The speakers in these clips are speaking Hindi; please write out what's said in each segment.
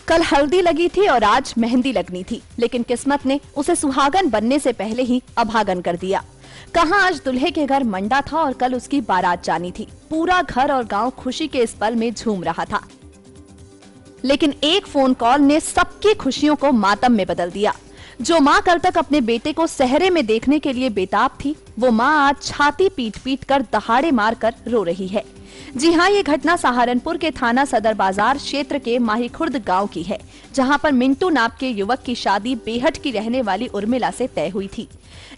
कल हल्दी लगी थी और आज मेहंदी लगनी थी, लेकिन किस्मत ने उसे सुहागन बनने से पहले ही अभागन कर दिया। कहाँ आज दूल्हे के घर मंडा था और कल उसकी बारात जानी थी। पूरा घर और गांव खुशी के इस पल में झूम रहा था, लेकिन एक फोन कॉल ने सबकी खुशियों को मातम में बदल दिया। जो माँ कल तक अपने बेटे को सहरे में देखने के लिए बेताब थी, वो माँ आज छाती पीट पीट कर दहाड़े मार कर रो रही है। जी हाँ, ये घटना सहारनपुर के थाना सदर बाजार क्षेत्र के माहीखुर्द गांव की है, जहां पर मिंटू नाम के युवक की शादी बेहट की रहने वाली उर्मिला से तय हुई थी।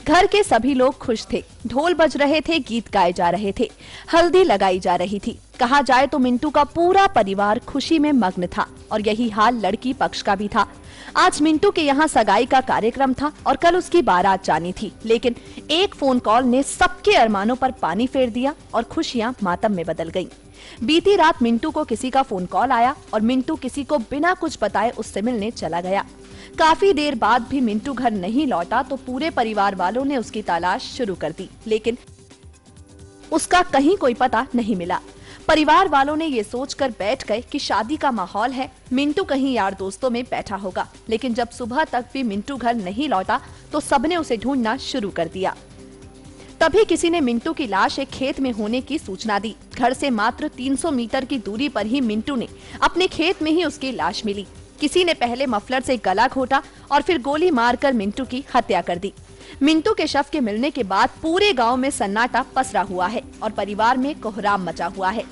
घर के सभी लोग खुश थे, ढोल बज रहे थे, गीत गाए जा रहे थे, हल्दी लगाई जा रही थी। कहा जाए तो मिंटू का पूरा परिवार खुशी में मग्न था और यही हाल लड़की पक्ष का भी था। आज मिंटू के यहाँ सगाई का कार्यक्रम था और कल उसकी बारात जानी थी, लेकिन एक फोन कॉल ने सबके अरमानों पर पानी फेर दिया और खुशियां मातम में बदल गईं। बीती रात मिंटू को किसी का फोन कॉल आया और मिंटू किसी को बिना कुछ बताए उससे मिलने चला गया। काफी देर बाद भी मिंटू घर नहीं लौटा तो पूरे परिवार वालों ने उसकी तलाश शुरू कर दी, लेकिन उसका कहीं कोई पता नहीं मिला। परिवार वालों ने ये सोचकर बैठ गए कि शादी का माहौल है, मिंटू कहीं यार दोस्तों में बैठा होगा, लेकिन जब सुबह तक भी मिंटू घर नहीं लौटा तो सबने उसे ढूंढना शुरू कर दिया। तभी किसी ने मिंटू की लाश एक खेत में होने की सूचना दी। घर से मात्र 300 मीटर की दूरी पर ही मिंटू ने अपने खेत में ही उसकी लाश मिली। किसी ने पहले मफलर से गला घोटा और फिर गोली मारकर मिंटू की हत्या कर दी। मिंटू के शव के मिलने के बाद पूरे गांव में सन्नाटा पसरा हुआ है और परिवार में कोहराम मचा हुआ है।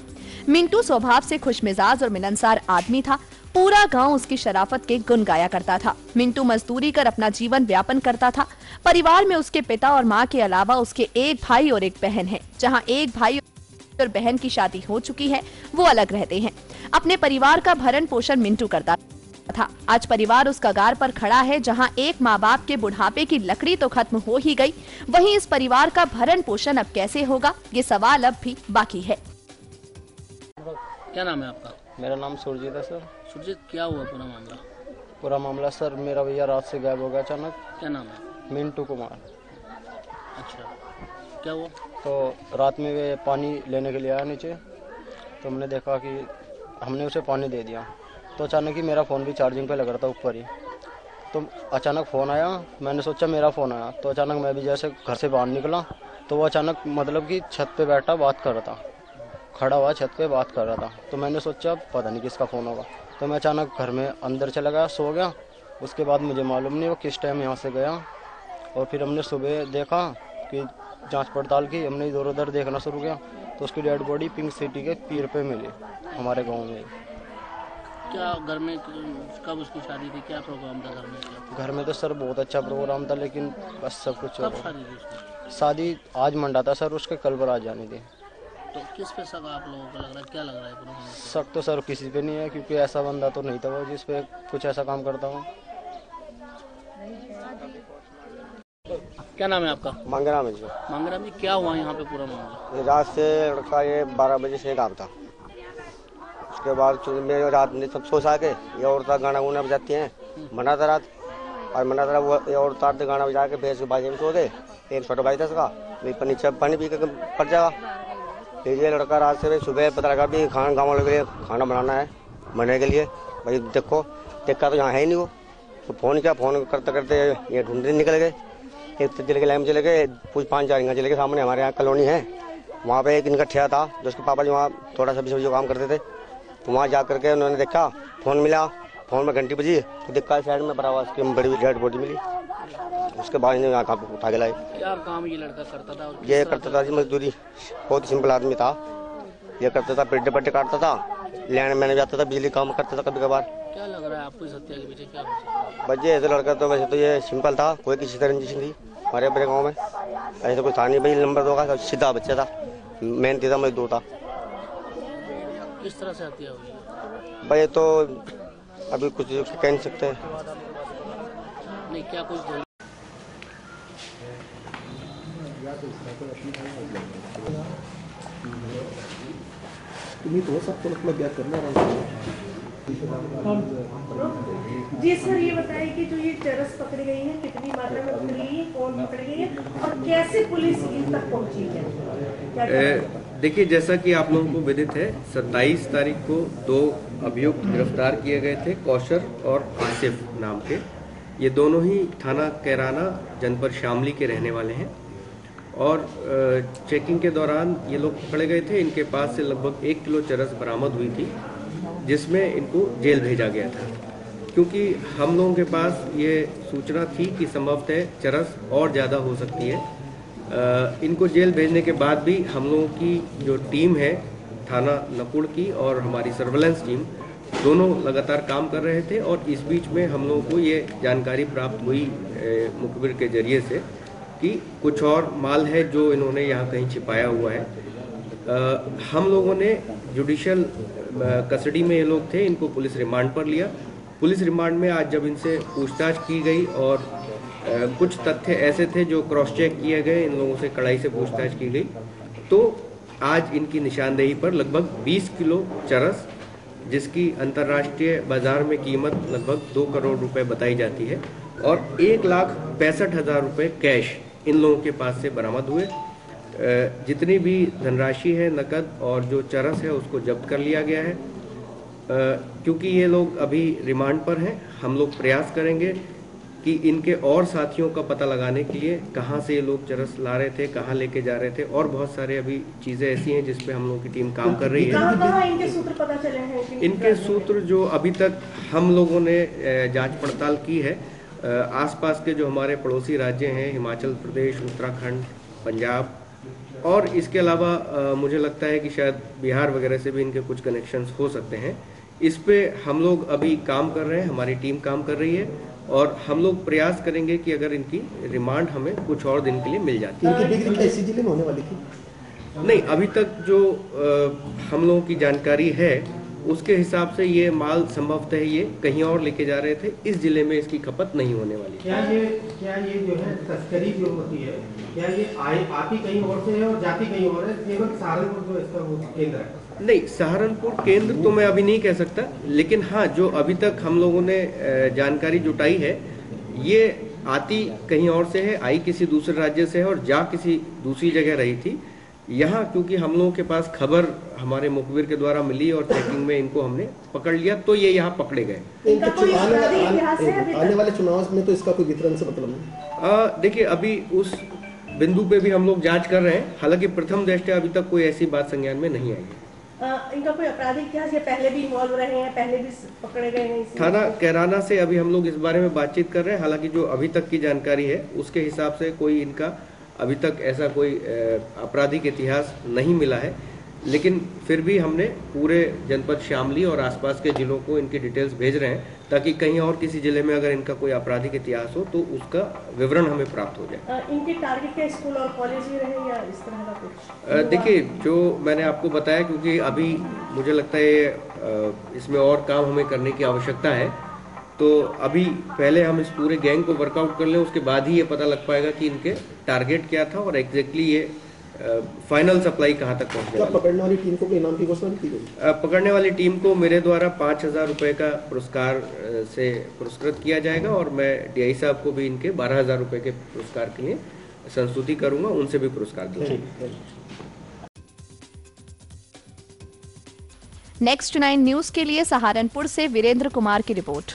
मिंटू स्वभाव से खुशमिजाज और मिलनसार आदमी था। पूरा गांव उसकी शराफत के गुण गाया करता था। मिंटू मजदूरी कर अपना जीवन व्यापन करता था। परिवार में उसके पिता और माँ के अलावा उसके एक भाई और एक बहन है। जहाँ एक भाई और बहन की शादी हो चुकी है, वो अलग रहते हैं। अपने परिवार का भरण पोषण मिंटू करता था। आज परिवार उस कगार पर खड़ा है जहां एक माँ बाप के बुढ़ापे की लकड़ी तो खत्म हो ही गई, वहीं इस परिवार का भरण पोषण अब कैसे होगा, ये सवाल अब भी बाकी है। क्या नाम है आपका? मेरा नाम सुरजीत है सर। सुरजीत, क्या हुआ पूरा मामला? पूरा मामला सर, मेरा भैया रात से गायब हो गया अचानक। क्या नाम है? मिंटू कुमार। अच्छा, क्या हुआ? तो रात में वे पानी लेने के लिए आया नीचे, तो हमने देखा कि हमने उसे पानी दे दिया, तो अचानक ही मेरा फ़ोन भी चार्जिंग पे लग रहा था ऊपर ही। तो अचानक फ़ोन आया, मैंने सोचा मेरा फ़ोन आया, तो अचानक मैं भी जैसे घर से बाहर निकला तो वो अचानक मतलब कि छत पे बैठा बात कर रहा था, खड़ा हुआ छत पे बात कर रहा था। तो मैंने सोचा पता नहीं किसका फ़ोन होगा, तो मैं अचानक घर में अंदर चला गया, सो गया। उसके बाद मुझे मालूम नहीं वो किस टाइम यहाँ से गया, और फिर हमने सुबह देखा कि जांच पड़ताल की, हमने इधर उधर देखना शुरू किया तो उसकी डेड बॉडी पिंक सिटी के पीर पे मिली हमारे गाँव में। क्या घर में कब उसकी शादी थी, क्या प्रोग्राम था घर में? क्या घर में तो सर बहुत अच्छा प्रोग्राम था, लेकिन बस सब कुछ कब शादी थी उसकी? शादी आज मंडा था सर, उसके कल बारात जानी थी। तो किस पे शक आप लोगों को लग रहा है, क्या लग रहा है पूरा मामला? शक तो सर किसी पे नहीं है, क्योंकि ऐसा बंदा तो नहीं था वो जिस पे कुछ ऐसा काम करता हूँ। क्या नाम है आपका? मांगराम है जी। मांगराम जी, क्या हुआ यहाँ पे पूरा मामला? रात से लड़का ये 12 बजे से गाँव था। उसके बाद मेरे रात में सब सो सा के ये औरतें गाना गुना बजाती हैं, मना था रात, और मना था वो ये औरतें गाना बजा के भैंस के बाजे में सो गए। एक छोटा भाई था उसका, वही नीचे पानी पी के पड़ जाएगा। फिर ये लड़का रात से सुबह पता लगा भी खाना गाँव वालों के लिए खाना बनाना है, बनने के लिए। भाई देखा तो यहाँ है ही नहीं वो, तो फ़ोन किया, फ़ोन करते करते ये ढूंढने निकल गए। एक तो चले गए, लाइन में चले गए, कुछ 5-4 इंगा चले गए। सामने हमारे यहाँ कॉलोनी है, वहाँ पे एक इनका ठेला था जो उसके पापा जी वहाँ थोड़ा सब्जी काम करते थे। तो वहाँ जा करके उन्होंने देखा, फ़ोन मिला, फ़ोन में घंटी बजी तो देखा साइड में पड़ा हुआ उसकी बड़ी डेड बॉडी मिली। उसके बाद इन्हें यहाँ उठा के लाए। क्या काम ये लड़का करता था? ये करता था जी मजदूरी, बहुत सिंपल आदमी था। ये करता था, पेटे पट्टे काटता था, लैंड मैन जाता था, बिजली काम करता था कभी कभार। क्या लग रहा है आपको इस हत्या के पीछे क्या हो सकता है? बच्चे ऐसे लड़का तो वैसे तो ये सिंपल था, कोई किसी तरह रंजिश नहीं थी हमारे बड़े गाँव में, ऐसे तो कुछ था नहीं। भाई नंबर 2 का सीधा बच्चा था, मेहनती था, मजदूर था। किस तरह से हत्या हुई है? भाई तो अभी कुछ कह नहीं सकते। नहीं, क्या कुछ तुम्ही तो सबको मतलब क्या करना जी सर, ये बताइए कि जो ये चरस पकड़ी गई है, कितनी मात्रा में पकड़ी गई है, कौन पकड़ी गई है और कैसे पुलिस इन तक पहुंची है? देखिए, जैसा कि आप लोगों को विदित है, 27 तारीख को 2 अभियुक्त गिरफ्तार किए गए थे, कौशर और आसिफ नाम के। ये दोनों ही थाना कैराना जनपद शामली के रहने वाले हैं और चेकिंग के दौरान ये लोग पकड़े गए थे। इनके पास से लगभग 1 किलो चरस बरामद हुई थी, जिसमें इनको जेल भेजा गया था, क्योंकि हम लोगों के पास ये सूचना थी कि संभवतः चरस और ज़्यादा हो सकती है। इनको जेल भेजने के बाद भी हम लोगों की जो टीम है थाना नकुड़ की और हमारी सर्वेलेंस टीम दोनों लगातार काम कर रहे थे और इस बीच में हम लोगों को ये जानकारी प्राप्त हुई मुखबिर के जरिए से कि कुछ और माल है जो इन्होंने यहाँ कहीं छिपाया हुआ है। हम लोगों ने जुडिशियल कस्टडी में ये लोग थे, इनको पुलिस रिमांड पर लिया। पुलिस रिमांड में आज जब इनसे पूछताछ की गई और कुछ तथ्य ऐसे थे जो क्रॉस चेक किए गए, इन लोगों से कड़ाई से पूछताछ की गई, तो आज इनकी निशानदेही पर लगभग 20 किलो चरस, जिसकी अंतर्राष्ट्रीय बाजार में कीमत लगभग 2 करोड़ रुपए बताई जाती है, और 1,65,000 रुपये कैश इन लोगों के पास से बरामद हुए। जितनी भी धनराशि है नकद और जो चरस है उसको जब्त कर लिया गया है। क्योंकि ये लोग अभी रिमांड पर हैं, हम लोग प्रयास करेंगे कि इनके और साथियों का पता लगाने के लिए कहाँ से ये लोग चरस ला रहे थे, कहाँ लेके जा रहे थे, और बहुत सारे अभी चीज़ें ऐसी हैं जिस पे हम लोगों की टीम काम कर रही है। कहाँ इनके सूत्र पता चले हैं? इनके सूत्र जो अभी तक हम लोगों ने जांच पड़ताल की है, आसपास के जो हमारे पड़ोसी राज्य हैं, हिमाचल प्रदेश, उत्तराखंड, पंजाब, और इसके अलावा मुझे लगता है कि शायद बिहार वगैरह से भी इनके कुछ कनेक्शंस हो सकते हैं। इस पे हम लोग अभी काम कर रहे हैं, हमारी टीम काम कर रही है, और हम लोग प्रयास करेंगे कि अगर इनकी रिमांड हमें कुछ और दिन के लिए मिल जाती है। इनकी बिक्री किसी जिले में होने वाली थी? नहीं, अभी तक जो हम लोगों की जानकारी है उसके हिसाब से ये माल संभवतः ये कहीं और लेके जा रहे थे, इस जिले में इसकी खपत नहीं होने वाली। क्या ये जो है तस्करी जो होती है, क्या ये आती कहीं और से है और जाती कहीं और है? केवल सहारनपुर जो इसका वो केंद्र है? नहीं, सहारनपुर केंद्र तो मैं अभी नहीं कह सकता, लेकिन हाँ, जो अभी तक हम लोगों ने जानकारी जुटाई है, ये आती कहीं और से है, आई किसी दूसरे राज्य से है और जा किसी दूसरी जगह रही थी। यहाँ क्योंकि हम लोगों के पास खबर हमारे मुखबिर के द्वारा मिली और चेकिंग में इनको हमने पकड़ लिया, तो ये यहाँ पकड़े गए। आने वाले चुनाव में तो इसका कोई वितरण से मतलब नहीं? देखिए, अभी उस बिंदु पे भी हम लोग जांच कर रहे हैं, हालांकि प्रथम दृष्टया अभी तक कोई ऐसी बात संज्ञान में नहीं आई है। इनका कोई आपराधिक इतिहास, ये पहले भी इन्वॉल्व रहे हैं, पहले भी पकड़े गए हैं? थाना कैराना से अभी हम लोग इस बारे में बातचीत कर रहे हैं, हालांकि जो अभी तक की जानकारी है उसके हिसाब से कोई इनका अभी तक ऐसा कोई आपराधिक इतिहास नहीं मिला है, लेकिन फिर भी हमने पूरे जनपद शामली और आसपास के जिलों को इनकी डिटेल्स भेज रहे हैं, ताकि कहीं और किसी जिले में अगर इनका कोई आपराधिक इतिहास हो तो उसका विवरण हमें प्राप्त हो जाए। इनके टारगेट क्या स्कूल और कॉलेज ही रहे या इस तरह का कुछ? देखिए, जो मैंने आपको बताया, क्योंकि अभी मुझे लगता है इसमें और काम हमें करने की आवश्यकता है, तो अभी पहले हम इस पूरे गैंग को वर्कआउट कर लें, उसके बाद ही ये पता लग पाएगा कि इनके टारगेट क्या था और एग्जैक्टली ये फाइनल सप्लाई कहाँ तक पहुँचने वाली। पकड़ने वाली टीम को कोई इनाम की घोषणा की गई? पकड़ने वाली टीम को मेरे द्वारा 5,000 रुपये का पुरस्कार से पुरस्कृत किया जाएगा, और मैं डीआई साहब को भी इनके 12,000 रुपये के पुरस्कार के लिए संस्तुति करूँगा, उनसे भी पुरस्कार दूँगा। नेक्स्ट 9 न्यूज के लिए सहारनपुर से वीरेंद्र कुमार की रिपोर्ट।